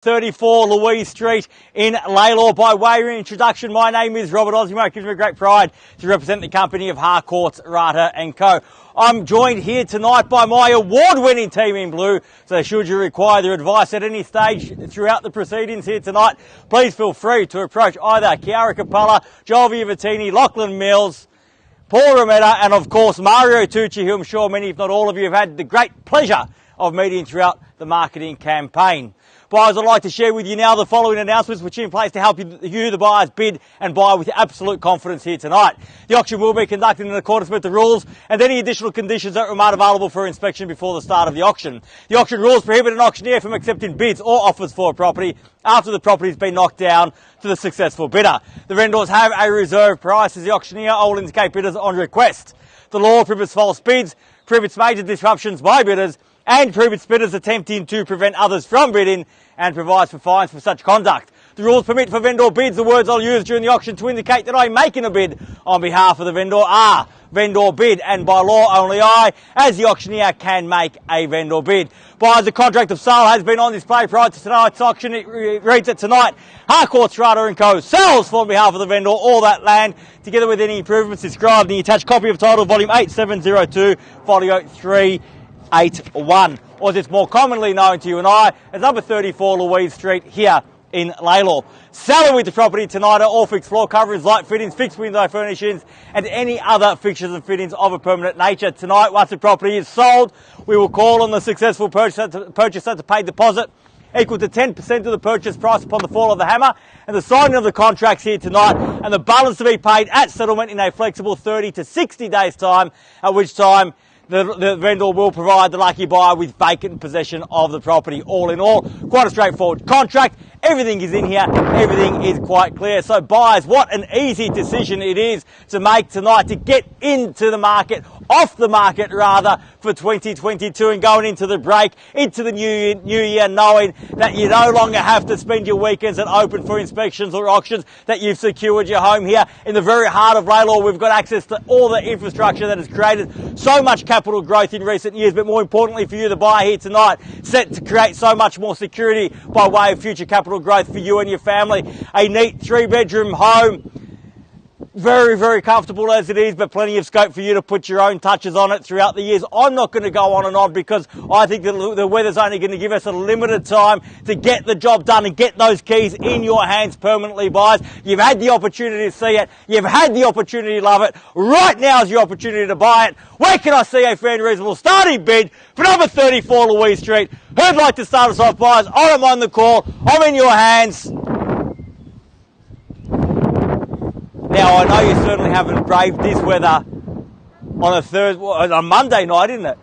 34 Louise Street in LALOR. By way of introduction, my name is Robert Ozzimo. It gives me great pride to represent the company of Harcourts, Rata and Co. I'm joined here tonight by my award-winning team in blue, so should you require their advice at any stage throughout the proceedings here tonight, please feel free to approach either Chiara Capella, Joel Vivatini, Lachlan Mills, Paul Rometta and of course Mario Tucci, who I'm sure many if not all of you have had the great pleasure of meeting throughout the marketing campaign. Buyers, I'd like to share with you now the following announcements which are in place to help you the buyers, bid and buy with absolute confidence here tonight. The auction will be conducted in accordance with the rules and any additional conditions that remain available for inspection before the start of the auction. The auction rules prohibit an auctioneer from accepting bids or offers for a property after the property has been knocked down to the successful bidder. The vendors have a reserve price as the auctioneer will indicate bidders on request. The law prohibits false bids, prohibits major disruptions by bidders, and prohibits bidders attempting to prevent others from bidding and provides for fines for such conduct. The rules permit for vendor bids. The words I'll use during the auction to indicate that I'm making a bid on behalf of the vendor are vendor bid, and by law only I, as the auctioneer, can make a vendor bid. Buyers, the contract of sale has been on display prior to tonight's auction. It reads that tonight, Harcourts, Rata and Co. sells for on behalf of the vendor all that land, together with any improvements described in the attached copy of title, volume 8702, folio 381, or as it's more commonly known to you and I as number 34 Louise Street here in LALOR. Selling with the property tonight are all fixed floor coverings, light fittings, fixed window furnishings and any other fixtures and fittings of a permanent nature. Tonight, once the property is sold, we will call on the successful purchaser to pay deposit equal to 10% of the purchase price upon the fall of the hammer and the signing of the contracts here tonight, and the balance to be paid at settlement in a flexible 30 to 60 days time, at which time the vendor will provide the lucky buyer with vacant possession of the property. All in all, quite a straightforward contract. Everything is in here. Everything is quite clear. So buyers, what an easy decision it is to make tonight to get into the market, off the market rather, for 2022 and going into the break, into the new year, knowing that you no longer have to spend your weekends at open for inspections or auctions, that you've secured your home here in the very heart of LALOR. We've got access to all the infrastructure that has created so much capital growth in recent years, but more importantly for you, the buyer here tonight, set to create so much more security by way of future capital growth for you and your family. A neat 3-bedroom home, very, very comfortable as it is, but plenty of scope for you to put your own touches on it throughout the years. I'm not going to go on and on because I think that the weather's only going to give us a limited time to get the job done and get those keys in your hands permanently, buyers. You've had the opportunity to see it. You've had the opportunity to love it. Right now is your opportunity to buy it. Where can I see a fair and reasonable starting bid for number 34 Louise Street? Who'd like to start us off, buyers? I'm on the call. I'm in your hands. Now, I know you certainly haven't braved this weather on a Monday night, isn't it?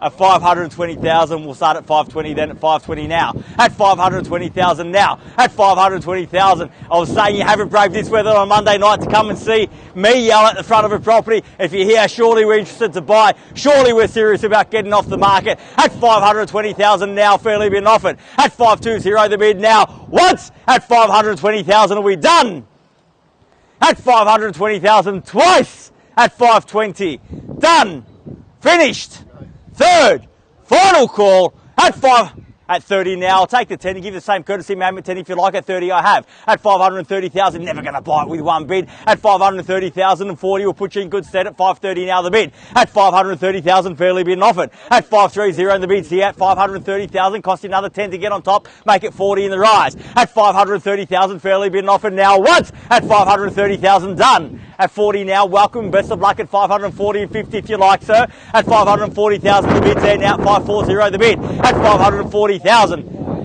At 520,000, we'll start at 520, then at 520 now. At 520,000 now. At 520,000. I was saying you haven't braved this weather on Monday night to come and see me yell at the front of a property. If you're here, surely we're interested to buy. Surely we're serious about getting off the market. At 520,000 now, fairly been offered. At 520 the bid now. Once. At 520,000 are we done? At 520,000 twice. At 520. Done. Finished. Third. Final call. At 30 now. I'll take the 10 and give the same courtesy amendment 10 if you like. At 30 I have. At 530,000, never going to buy it with one bid. At 530,040 will put you in good stead. At 530 now the bid. At 530,000 fairly been offered. At 530 the bid's here. At 530,000 cost you another 10 to get on top. Make it 40 in the rise. At 530,000 fairly been offered now once. At 530,000 done. At 40 now, welcome, best of luck at 540 and 50 if you like, sir. At 540,000 the bid's there now. At 540 the bid. At 540,000.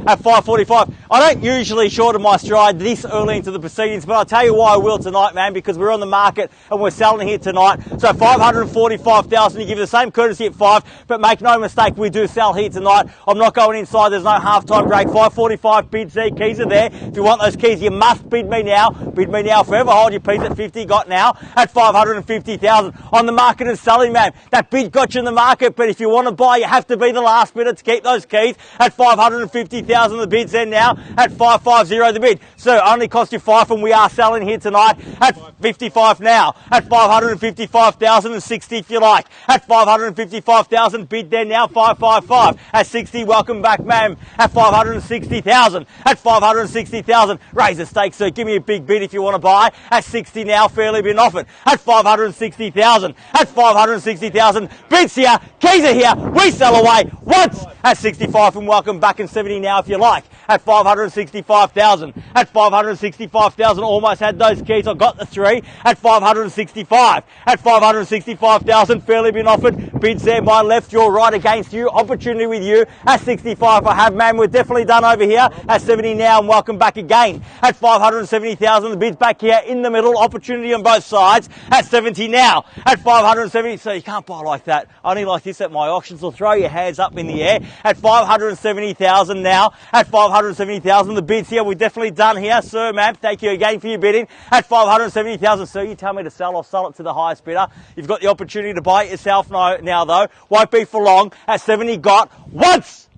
At 545. I don't usually shorten my stride this early into the proceedings, but I'll tell you why I will tonight, man, because we're on the market and we're selling here tonight. So 545,000, you give the same courtesy at 5, but make no mistake, we do sell here tonight. I'm not going inside, there's no half-time break. 545 bids there, keys are there. If you want those keys, you must bid me now. Bid me now forever. Hold your peace at 50, got now. At 550,000. On the market and selling, man. That bid got you in the market, but if you want to buy, you have to be the last bidder to keep those keys. At 550,000. 660,000 the bid's there now at 550 the bid. So only cost you 5 and we are selling here tonight at 55 now. At 555,060 if you like. At 555,000 bid there now 555. At 60 welcome back ma'am. At 560,000. At 560,000 raise the stakes sir. Give me a big bid if you want to buy. At 60 now fairly been offered. At 560,000. At 560,000 bids here. Keys are here. We sell away once. At 65 and welcome back in 70 now if you like. At 565,000. At 565,000 almost had those keys. I got the 3. At 565. At 565,000 fairly been offered. Bids there my left, your right against you. Opportunity with you. At 65 I have man. We're definitely done over here. At 70 now and welcome back again. At 570,000 the bids back here in the middle. Opportunity on both sides. At 70 now. At 570. So you can't buy like that. Only like this at my auctions. Will throw your hands up in the air. At 570,000 now. At 570,000 the bids here. We're definitely done here. Sir, ma'am, thank you again for your bidding. At 570,000. Sir, you tell me to sell, I'll sell it to the highest bidder. You've got the opportunity to buy it yourself now though. Won't be for long. At 70 got once.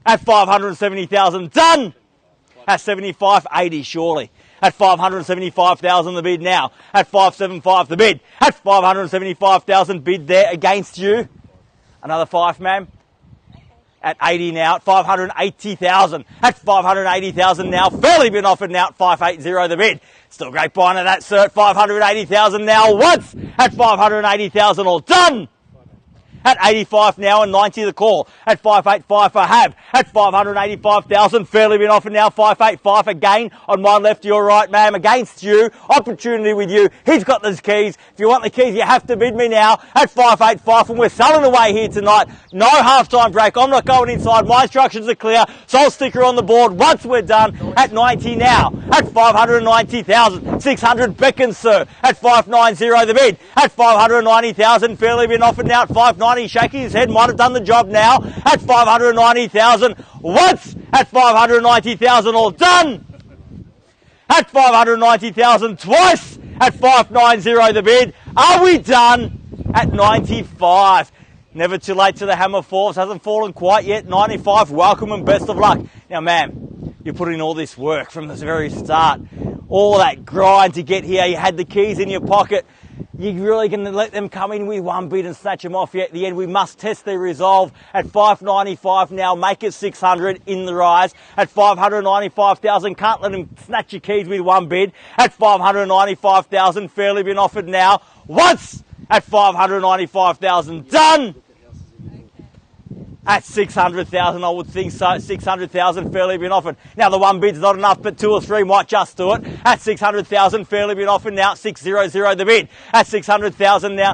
At 570,000 done. At 75, 80 surely. At 575,000 the bid now. At 575 the bid. At 575,000 bid there against you. Another 5 ma'am. At 80 now, at 580,000. At 580,000 now, fairly been offered now at 580 the bid. Still great buying of that, sir, at 580,000 now once. At 580,000 all done. At 85 now and 90 the call. At 585 for Hab. At 585,000, fairly been offered now, 585 again on my left, your right, ma'am, against you. Opportunity with you. He's got those keys. If you want the keys, you have to bid me now at 585 and we're selling away here tonight. No half-time break. I'm not going inside. My instructions are clear. Sold sticker on the board once we're done. At 90 now. At 590,000. 600 beckons, sir. At 590 the bid. At 590,000, fairly been offered now at 590. Shaking his head, might have done the job now. At 590,000 once. At 590,000 all done. At 590,000 twice. At 590 the bid. Are we done? At 95. Never too late to the hammer falls. Hasn't fallen quite yet. 95. Welcome and best of luck. Now, ma'am, you put in all this work from the very start. All that grind to get here. You had the keys in your pocket. You're really going to let them come in with one bid and snatch them off yet at the end. We must test their resolve at 595 now. Make it 600 in the rise. At 595,000, can't let them snatch your keys with one bid. At 595,000, fairly been offered now. Once at 595,000, done. At 600,000, I would think so. 600,000 fairly been offered. Now the one bid's not enough, but 2 or 3 might just do it. At 600,000, fairly been offered now. 600 the bid. At 600,000 now.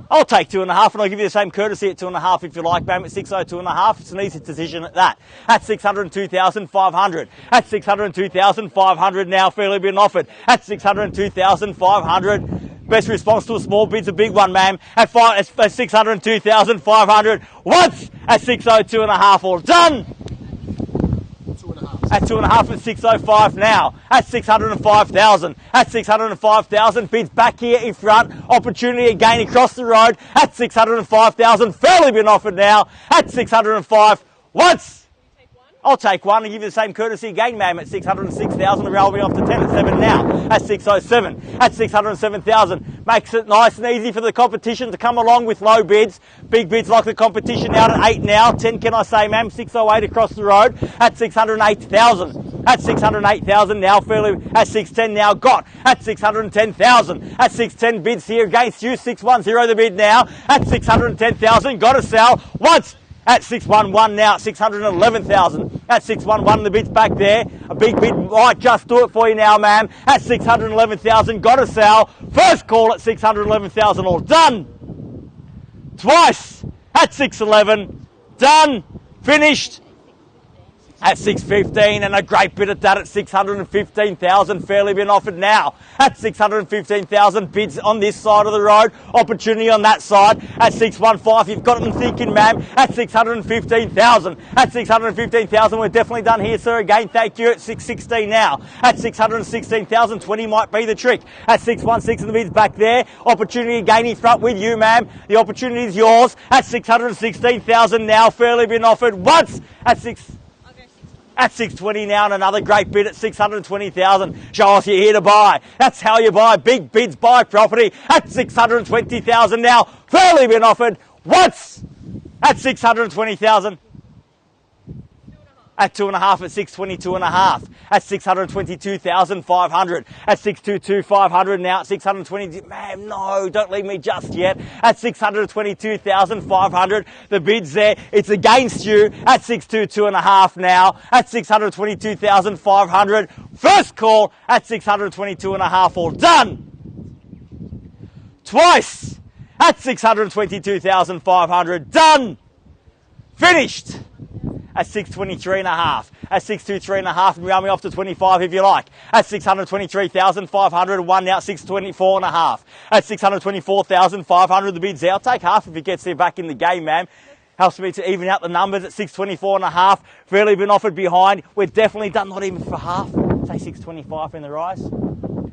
I'll take 2.5 and I'll give you the same courtesy at 2.5 if you like, ma'am. At 602.5, it's an easy decision at that. At 602,500. At 602,500 now, fairly been offered. At 602,500. Best response to a small bid's a big one, ma'am. At 602,500. Once at 602.5, all done. 2.5. At 2.5 at 605 now. At 605,000. At 605,000, bids back here in front. Opportunity again across the road. At 605,000, fairly been offered now. At 605, once. I'll take one and give you the same courtesy again, ma'am, at 606,000. We're rolling off to 10 at 7 now. At 607. At 607,000. Makes it nice and easy for the competition to come along with low bids. Big bids like the competition out at 8 now. 10, can I say, ma'am? 608 across the road. At 608,000. At 608,000 now, fairly. At 610 now, got. At 610,000. At 610 bids here against you. 610 the bid now. At 610,000. Got to sell. Once. At 611 now, 611,000. At 611, the bid's back there. A big bid might just do it for you now, ma'am. At 611,000, got to sell. First call at 611,000, all done. Twice at 611, done, finished. At 615 and a great bit at that at 615,000, fairly been offered now. At 615,000, bids on this side of the road, opportunity on that side. At 615, you've got them thinking, ma'am. At 615,000. At 615,000, we're definitely done here, sir. Again, thank you. At 616 now. At 616,000, 20 might be the trick. At 616, the bid's back there. Opportunity again in front with you, ma'am. The opportunity is yours. At 616,000 now, fairly been offered once. At at 620 now, and another great bid at 620,000. Show us you're here to buy. That's how you buy. Big bids buy property at 620,000 now. Fairly been offered once at 620,000. At 2.5 at 622.5, at 622,500, at 622,500 now at 620. Man, no, don't leave me just yet. At 622,500, the bid's there. It's against you at 622.5 now, at 622,500. First call at 622.5, all done. Twice at 622,500, done. Finished. At 623.5, at 623.5, and round me off to 25 if you like. At 623,500, one now at 624.5. At 624,500, the bid's out. Take half if it gets there back in the game, ma'am. Helps me to even out the numbers at 624.5. Fairly been offered behind. We're definitely done, not even for half. Say 625 in the rise.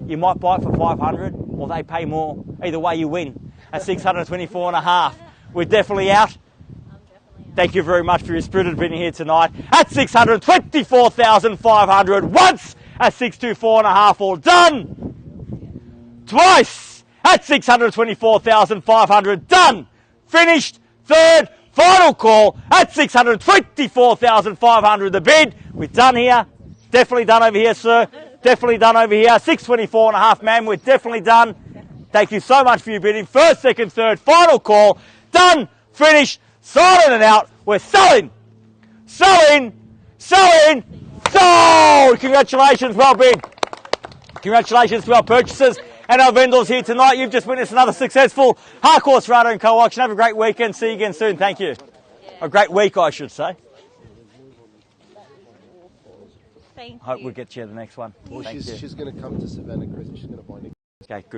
You might buy it for 500, or they pay more. Either way, you win. At 624.5, we're definitely out. Thank you very much for your spirited bidding here tonight. At 624,500, once at 624.5, all done. Twice at 624,500, done. Finished. Third, final call at 624,500, the bid. We're done here. Definitely done over here, sir. Definitely done over here. 624.5, ma'am. We're definitely done. Thank you so much for your bidding. First, second, third, final call. Done. Finished. Signing it out. We're selling. Selling. Selling. Sold. Congratulations. Well bid. Congratulations to our purchasers and our vendors here tonight. You've just witnessed another successful Harcourts, Rata & Co auction. Have a great weekend. See you again soon. Thank you. A great week, I should say. Thank you. Hope we'll get you the next one. Well, Thank you. she's going to come to Savannah, Chris. She's going to buy Nick. Okay, good.